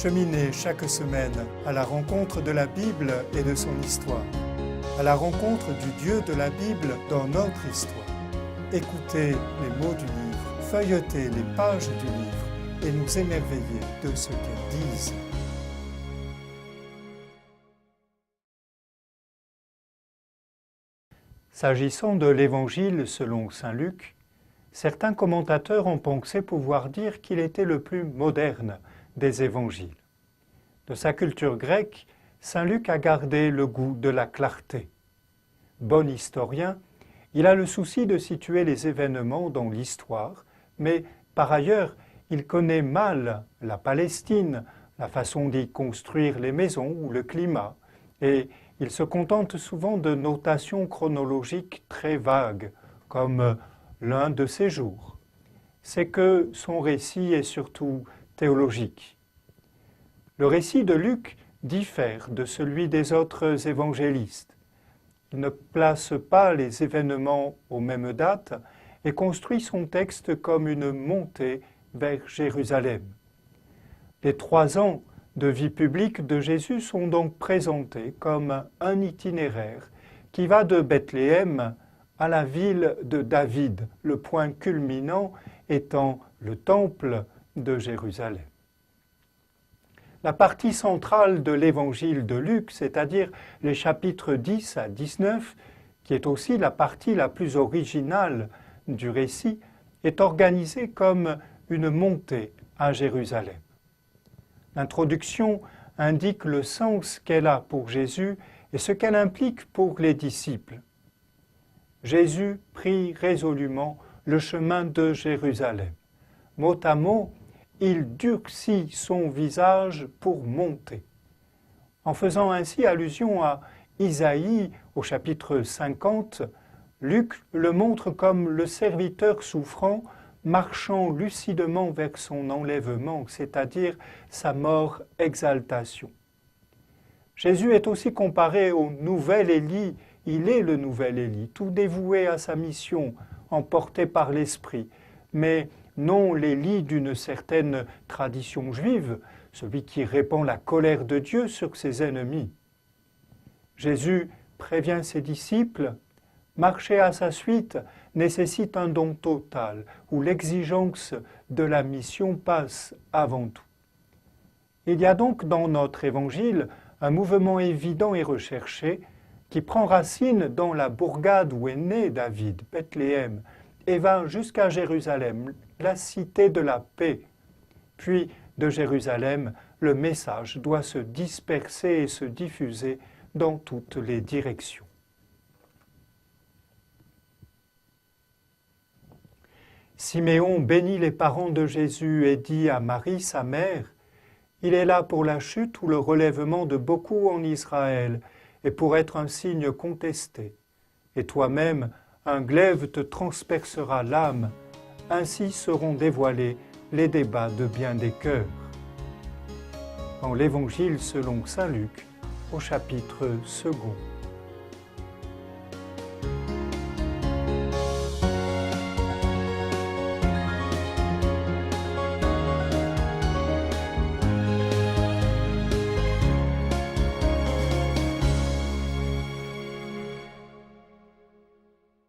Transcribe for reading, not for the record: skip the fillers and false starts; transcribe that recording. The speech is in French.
Cheminez chaque semaine à la rencontre de la Bible et de son histoire, à la rencontre du Dieu de la Bible dans notre histoire. Écoutez les mots du livre, feuilletez les pages du livre et nous émerveillez de ce qu'elles disent. S'agissant de l'Évangile selon saint Luc, certains commentateurs ont pensé pouvoir dire qu'il était le plus moderne des évangiles. De sa culture grecque, saint Luc a gardé le goût de la clarté. Bon historien, il a le souci de situer les événements dans l'histoire, mais par ailleurs, il connaît mal la Palestine, la façon d'y construire les maisons ou le climat, et il se contente souvent de notations chronologiques très vagues, comme l'un de ses jours. C'est que son récit est surtout théologique. Le récit de Luc diffère de celui des autres évangélistes. Il ne place pas les événements aux mêmes dates et construit son texte comme une montée vers Jérusalem. Les 3 ans de vie publique de Jésus sont donc présentés comme un itinéraire qui va de Bethléem à la ville de David, le point culminant étant le temple de Jérusalem. La partie centrale de l'évangile de Luc, c'est-à-dire les chapitres 10 à 19, qui est aussi la partie la plus originale du récit, est organisée comme une montée à Jérusalem. L'introduction indique le sens qu'elle a pour Jésus et ce qu'elle implique pour les disciples. Jésus prit résolument le chemin de Jérusalem. Mot à mot, il durcit son visage pour monter. En faisant ainsi allusion à Isaïe au chapitre 50, Luc le montre comme le serviteur souffrant marchant lucidement vers son enlèvement, c'est-à-dire sa mort-exaltation. Jésus est aussi comparé au nouvel Élie. Il est le nouvel Élie, tout dévoué à sa mission, emporté par l'Esprit, mais non l'Élie d'une certaine tradition juive, celui qui répand la colère de Dieu sur ses ennemis. Jésus prévient ses disciples: marcher à sa suite nécessite un don total, où l'exigence de la mission passe avant tout. Il y a donc dans notre évangile un mouvement évident et recherché qui prend racine dans la bourgade où est né David, Bethléem, et va jusqu'à Jérusalem, la cité de la paix. Puis, de Jérusalem, le message doit se disperser et se diffuser dans toutes les directions. Siméon bénit les parents de Jésus et dit à Marie, sa mère: « Il est là pour la chute ou le relèvement de beaucoup en Israël, et pour être un signe contesté. Et toi-même, un glaive te transpercera l'âme, ainsi seront dévoilés les débats de bien des cœurs. » Dans l'Évangile selon saint Luc, au chapitre 2.